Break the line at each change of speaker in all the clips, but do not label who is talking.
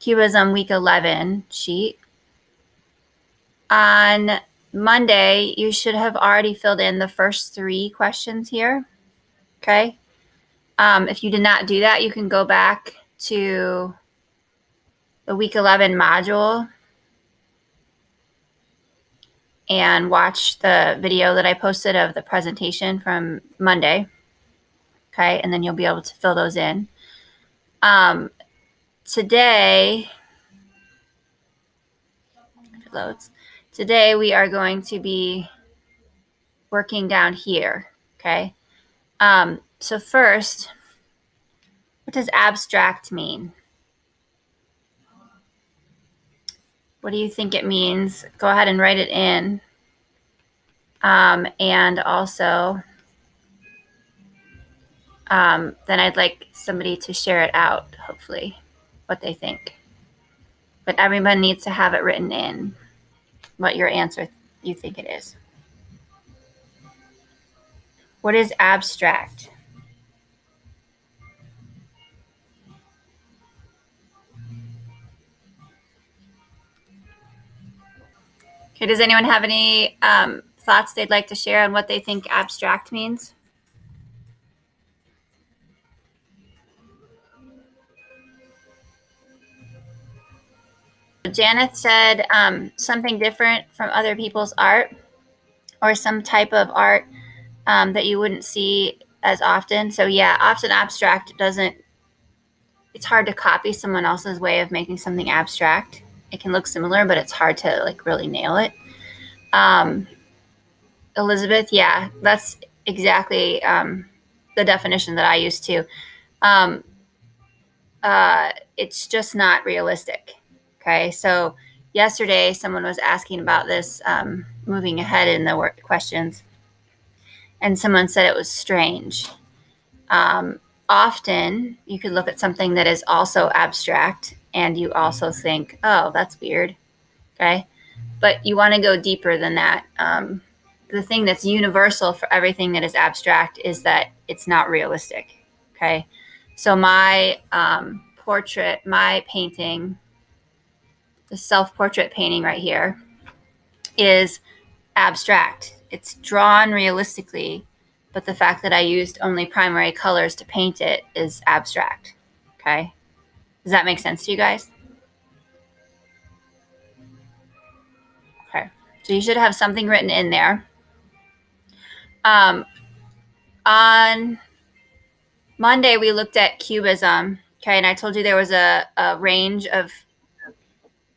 Cubism Week 11 sheet. On Monday, you should have already filled in the first 3 questions here. Okay. If you did not do that, you can go back to the Week 11 module and watch the video that I posted of the presentation from Monday. Okay, and then you'll be able to fill those in. Today, if it loads, today we are going to be working down here. Okay, so first, what does abstract mean? What do you think it means? Go ahead and write it in. And also, then I'd like somebody to share it out, hopefully, what they think. But everyone needs to have it written in, what your answer you think it is. What is abstract? Okay, does anyone have any thoughts they'd like to share on what they think abstract means? Janeth said something different from other people's art, or some type of art that you wouldn't see as often. So yeah, often abstract doesn't, it's hard to copy someone else's way of making something abstract. It can look similar, but it's hard to like really nail it. Elizabeth, yeah, that's exactly the definition that I use too. It's just not realistic. Okay, so yesterday someone was asking about this, moving ahead in the work questions, and someone said it was strange. Often you could look at something that is also abstract and you also think, oh, that's weird. Okay, but you want to go deeper than that. The thing that's universal for everything that is abstract is that it's not realistic. Okay, so my portrait, my painting, the self-portrait painting right here, is abstract. It's drawn realistically, but the fact that I used only primary colors to paint it is abstract. Okay, does that make sense to you guys? Okay, so you should have something written in there. On Monday, we looked at Cubism. Okay, and I told you there was a range of,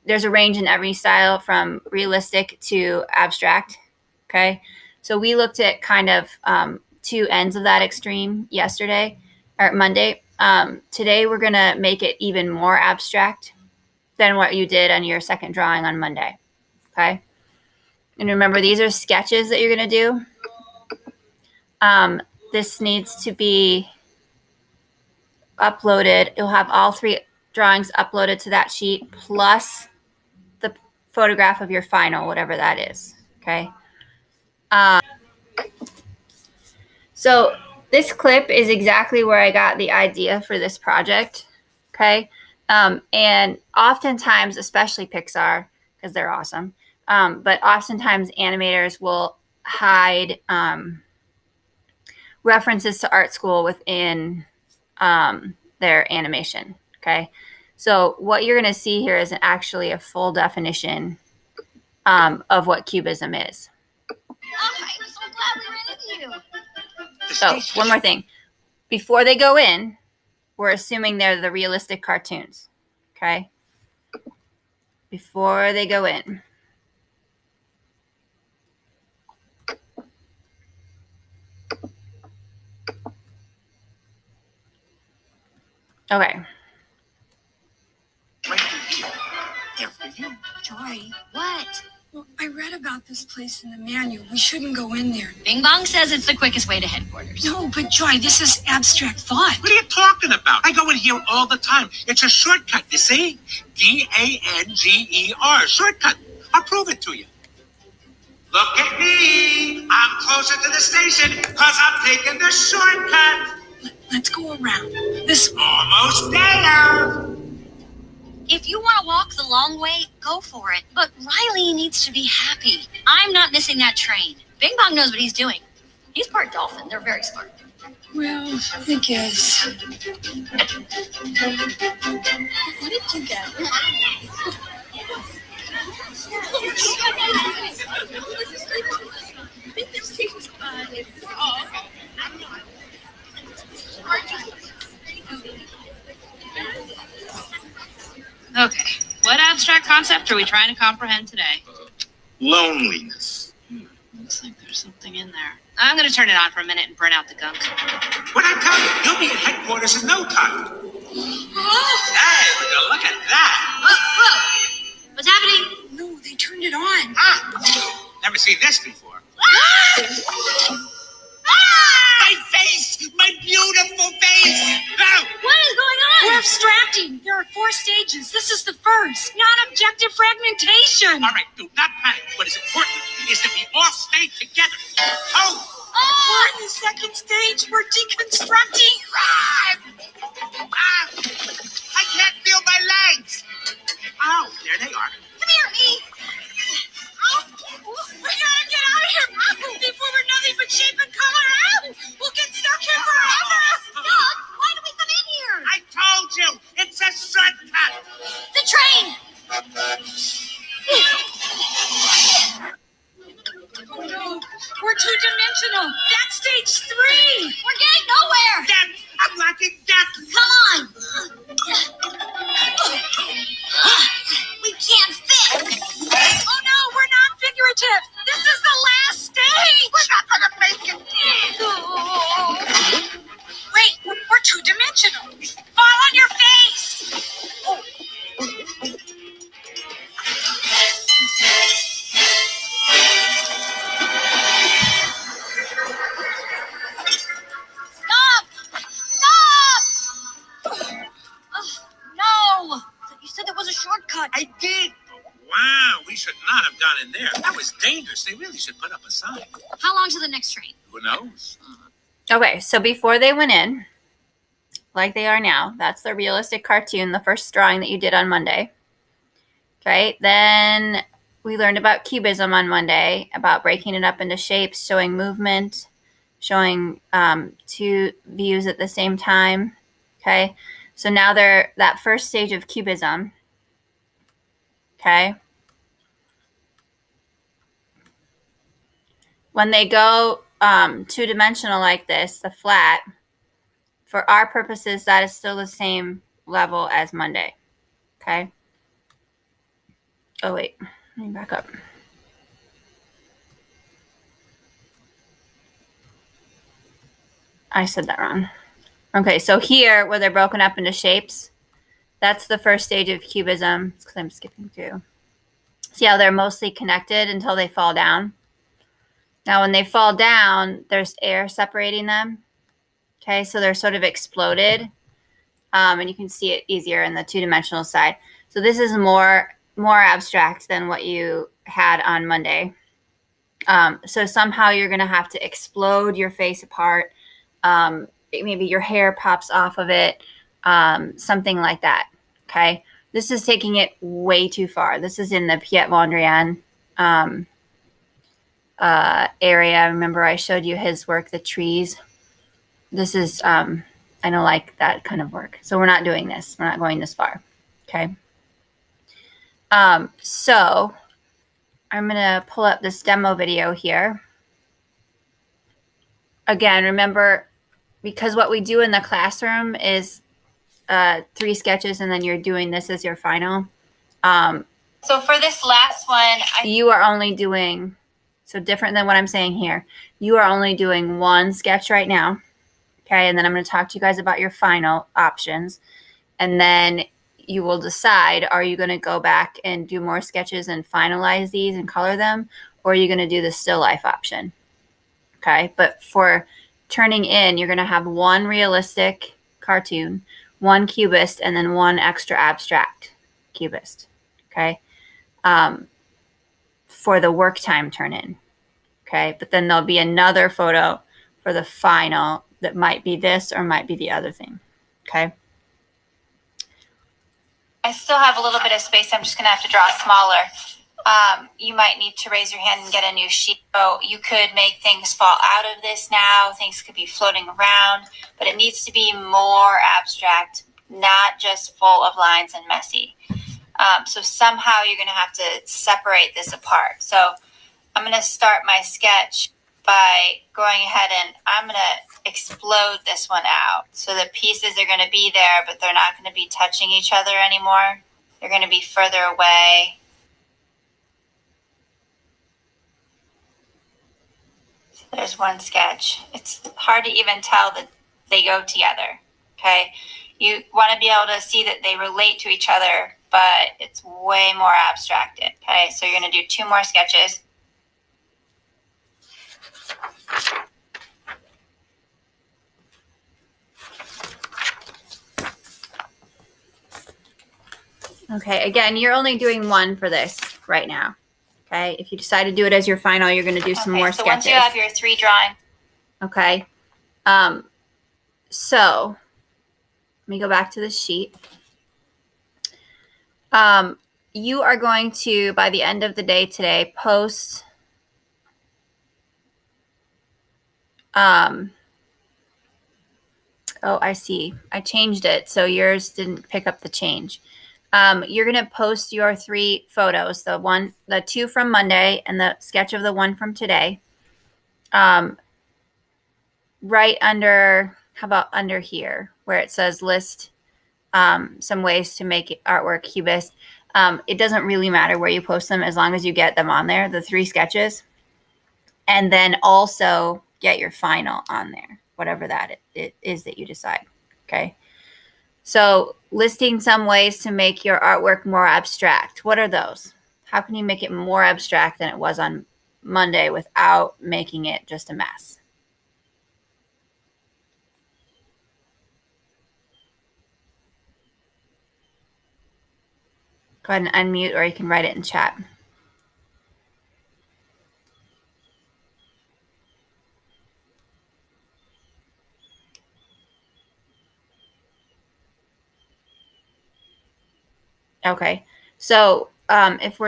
there's a range in every style from realistic to abstract. Okay, so we looked at kind of 2 ends of that extreme yesterday or Monday. Today, we're going to make it even more abstract than what you did on your second drawing on Monday. Okay, and remember, these are sketches that you're going to do. This needs to be uploaded. You'll have all 3 drawings uploaded to that sheet, plus the photograph of your final, whatever that is. Okay. So this clip is exactly where I got the idea for this project. Okay. And oftentimes, especially Pixar, because they're awesome, but oftentimes animators will hide references to art school within their animation. Okay, so what you're going to see here is actually a full definition of what Cubism is.
Oh, I'm so glad we ran into you.
So one more thing. Before they go in, we're assuming they're the realistic cartoons. Okay, before they go in. Okay.
Right here. There for you. Joy, what?
Well, I read about this place in the manual. We shouldn't go in there.
Bing Bong says it's the quickest way to headquarters.
No, but Joy, this is abstract thought.
What are you talking about? I go in here all the time. It's a shortcut, you see? D-A-N-G-E-R. Shortcut. I'll prove it to you. Look at me. I'm closer to the station because I'm taking the shortcut.
Let's go around. This way.
Almost there.
If you want to walk the long way, go for it. But Riley needs to be happy. I'm not missing that train. Bing Bong knows what he's doing. He's part dolphin. They're very smart.
Well, I guess. What did you get?
Okay, what abstract concept are we trying to comprehend today?
Loneliness.
Looks like there's something in there. I'm gonna turn it on for a minute and burn out the gunk.
What I tell you, you'll be at headquarters in no time. Hey, would you look at that?
Whoa! What's happening?
No, they turned it on.
Never seen this before. My face! My beautiful face! No!
What is going on?
We're abstracting. There are 4 stages. This is the first. Non-objective fragmentation.
All right, do not panic. What is important is that we all stay together. Oh!
We're in the second stage. We're deconstructing.
I can't feel my legs. Oh, there they are.
Come here, me.
We gotta get out of here before we're nothing but shape and color. We'll get stuck here forever.
Doug, why did we come in here?
I told you, it's a shortcut.
The train.
Oh no, we're 2-dimensional. That's stage 3.
We're getting nowhere.
Depth. I'm lacking depth.
Come on. We can't fit.
Oh no, we're not figurative. This is the last stage.
We're not gonna make it.
Wait, we're 2-dimensional. Fall on your face.
Stop! Stop! No! You said there was a shortcut.
I did. Wow, we should not have gone in there. That was dangerous. They really should put up a sign.
How long to the next train?
Who knows?
Okay, so before they went in, like they are now, that's the realistic cartoon, the first drawing that you did on Monday. Okay, then we learned about Cubism on Monday, about breaking it up into shapes, showing movement, showing 2 views at the same time. Okay, so now they're that first stage of Cubism. Okay. When they go 2-dimensional like this, the flat, for our purposes, that is still the same level as Monday. Okay. Oh, wait. Let me back up. I said that wrong. Okay, so here, where they're broken up into shapes, that's the first stage of Cubism. It's because I'm skipping through. See how they're mostly connected until they fall down? Now, when they fall down, there's air separating them. Okay, so they're sort of exploded. And you can see it easier in the 2-dimensional side. So this is more abstract than what you had on Monday. So somehow you're going to have to explode your face apart. Maybe your hair pops off of it. Something like that. Okay, this is taking it way too far. This is in the Piet Mondrian area. Remember I showed you his work, the trees. This is, I don't like that kind of work. So we're not doing this. We're not going this far. Okay. So I'm going to pull up this demo video here. Again, remember, because what we do in the classroom is 3 sketches and then you're doing this as your final. So for this last one, you are only doing, so different than what I'm saying here, you are only doing 1 sketch right now. Okay, and then I'm going to talk to you guys about your final options. And then you will decide, are you going to go back and do more sketches and finalize these and color them? Or are you going to do the still life option? Okay, but for turning in, you're going to have 1 realistic cartoon, 1 cubist, and then 1 extra abstract cubist. Okay, for the work time turn in. Okay, but then there'll be another photo for the final that might be this or might be the other thing. Okay. I still have a little bit of space. I'm just going to have to draw smaller. You might need to raise your hand and get a new sheet. So you could make things fall out of this now. Things could be floating around, but it needs to be more abstract, not just full of lines and messy. So somehow you're going to have to separate this apart. So I'm going to start my sketch by going ahead and I'm going to explode this one out. So the pieces are going to be there, but they're not going to be touching each other anymore. They're going to be further away. So there's one sketch. It's hard to even tell that they go together. Okay. You want to be able to see that they relate to each other, but it's way more abstracted. Okay. So you're going to do 2 more sketches. Okay, again, you're only doing 1 for this right now. Okay, if you decide to do it as your final, you're going to do some more sketches. So once you have your 3 drawings. Okay, so let me go back to the sheet. You are going to, by the end of the day today, post oh, I see. I changed it, so yours didn't pick up the change. You're going to post your 3 photos, the 2 from Monday and the sketch of the 1 from today. Right under, how about under here, where it says list some ways to make artwork cubist. It doesn't really matter where you post them as long as you get them on there, the 3 sketches. And then also get your final on there, whatever that it is that you decide. Okay. So listing some ways to make your artwork more abstract. What are those? How can you make it more abstract than it was on Monday without making it just a mess? Go ahead and unmute, or you can write it in chat. Okay, so if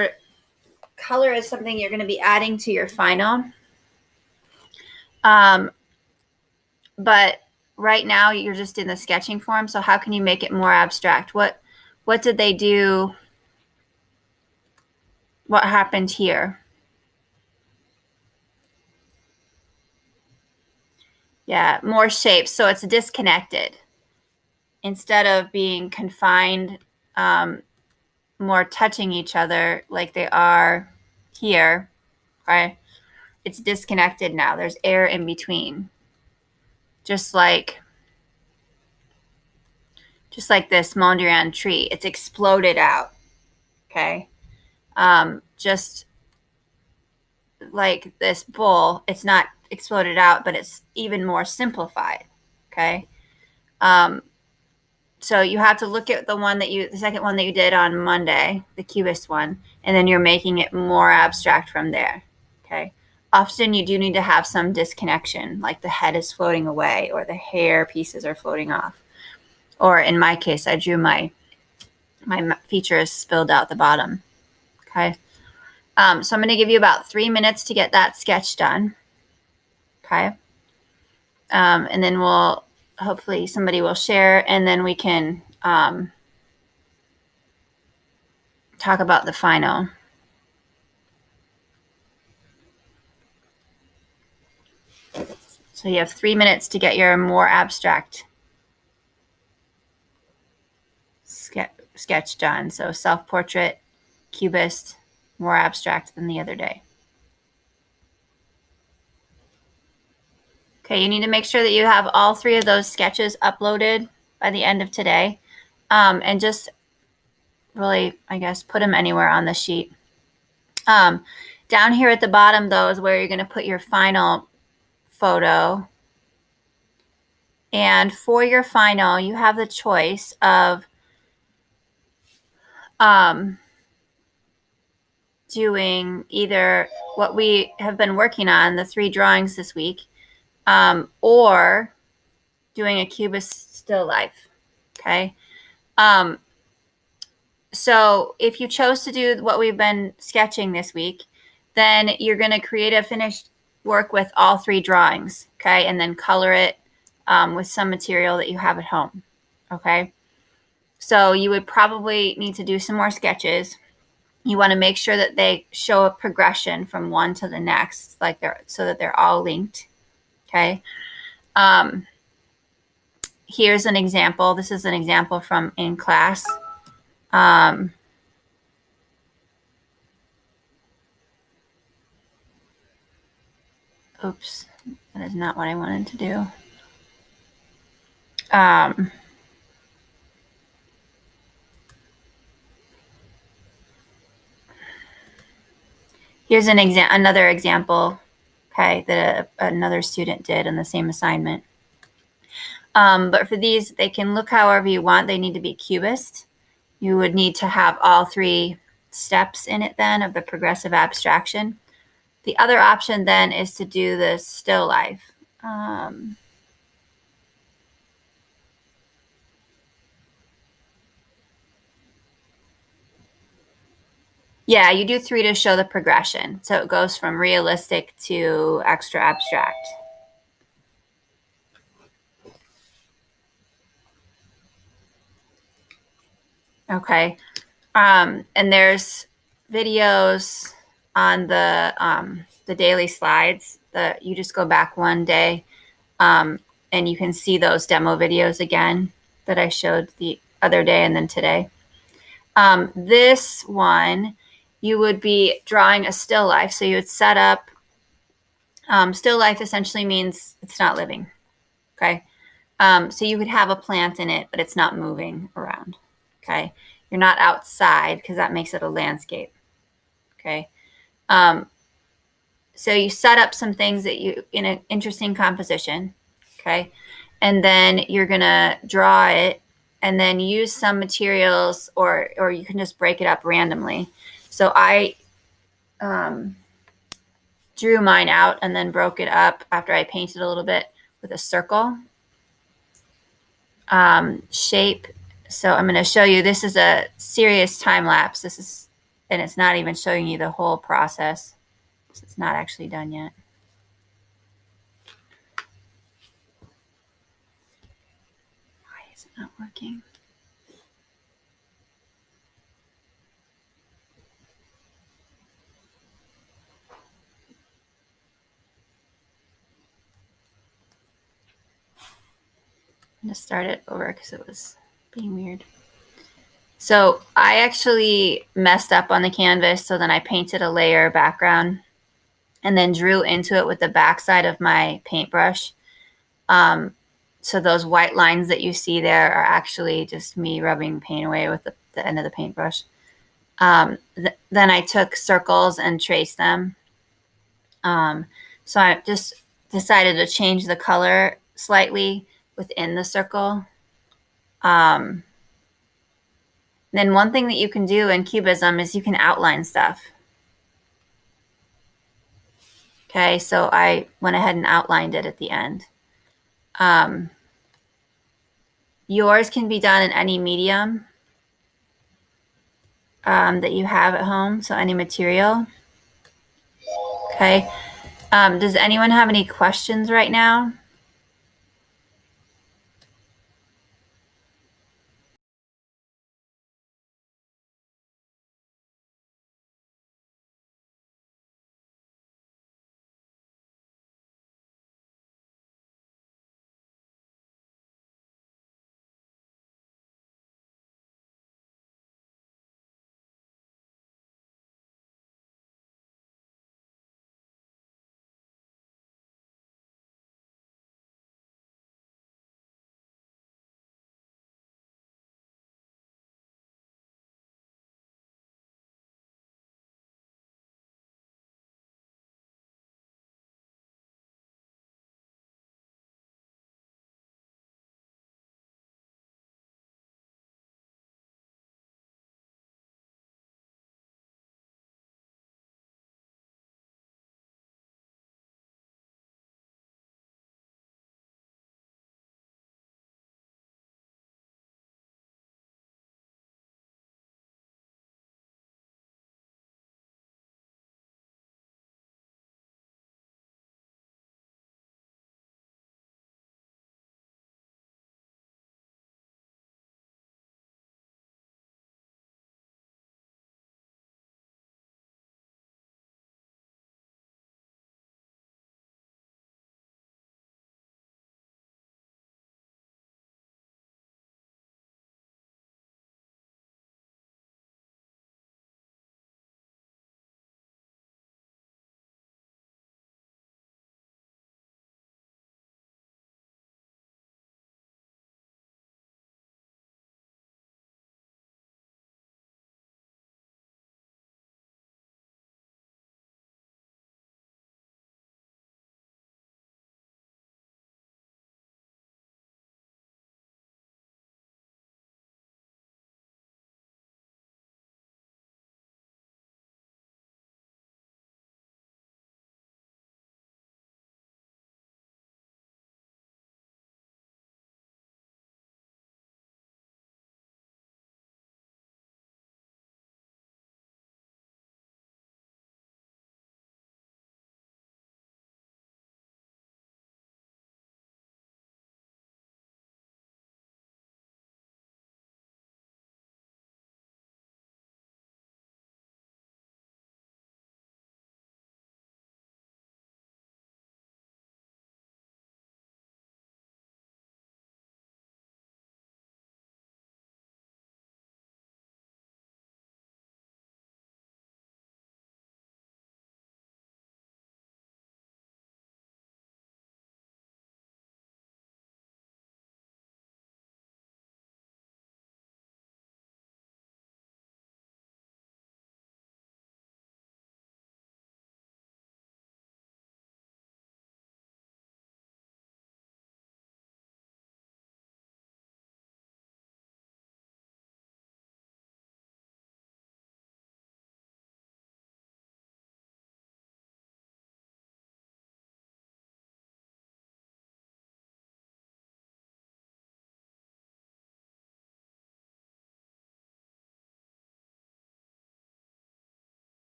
color is something you're going to be adding to your final, but right now you're just in the sketching form. So how can you make it more abstract? What did they do? What happened here? Yeah, more shapes. So it's disconnected instead of being confined, more touching each other like they are here. Okay, it's disconnected now. There's air in between. Just like this Mondrian tree, it's exploded out. Okay, just like this bowl, it's not exploded out, but it's even more simplified. Okay, so you have to look at the second one that you did on Monday, the cubist one, and then you're making it more abstract from there. Okay, often you do need to have some disconnection, like the head is floating away or the hair pieces are floating off. Or in my case, I drew my features spilled out the bottom. Okay. So I'm going to give you about 3 minutes to get that sketch done. Okay. And then hopefully somebody will share, and then we can talk about the final. So you have 3 minutes to get your more abstract sketch done. So self-portrait, cubist, more abstract than the other day. Okay, you need to make sure that you have all 3 of those sketches uploaded by the end of today. And just really, I guess, put them anywhere on the sheet. Down here at the bottom, though, is where you're going to put your final photo. And for your final, you have the choice of doing either what we have been working on, the 3 drawings this week, or doing a Cubist still life, okay? So if you chose to do what we've been sketching this week, then you're going to create a finished work with all 3 drawings, okay? And then color it with some material that you have at home, okay? So you would probably need to do some more sketches. You want to make sure that they show a progression from one to the next, like so that they're all linked, okay? Here's an example. This is an example from in class. Oops, that is not what I wanted to do. Here's another example, okay, that another student did in the same assignment. But for these, they can look however you want. They need to be cubist. You would need to have all 3 steps in it then of the progressive abstraction. The other option then is to do the still life. Yeah, you do 3 to show the progression. So it goes from realistic to extra abstract. Okay. And there's videos on the daily slides that you just go back one day and you can see those demo videos again that I showed the other day and then today. This one, you would be drawing a still life. So you would set up, still life essentially means it's not living, okay? So you would have a plant in it, but it's not moving around, okay? You're not outside because that makes it a landscape, okay? So you set up some things that you, in an interesting composition, okay? And then you're gonna draw it and then use some materials or you can just break it up randomly. So I drew mine out and then broke it up after I painted a little bit with a circle shape. So I'm going to show you, this is a serious time lapse. This is, and it's not even showing you the whole process. So it's not actually done yet. Why is it not working? I'm going to start it over because it was being weird. So I actually messed up on the canvas. So then I painted a layer background and then drew into it with the backside of my paintbrush. So those white lines that you see there are actually just me rubbing paint away with the end of the paintbrush. Then I took circles and traced them. So I just decided to change the color slightly within the circle. Then one thing that you can do in Cubism is you can outline stuff. Okay, so I went ahead and outlined it at the end. Yours can be done in any medium that you have at home, so any material. Okay. Does anyone have any questions right now?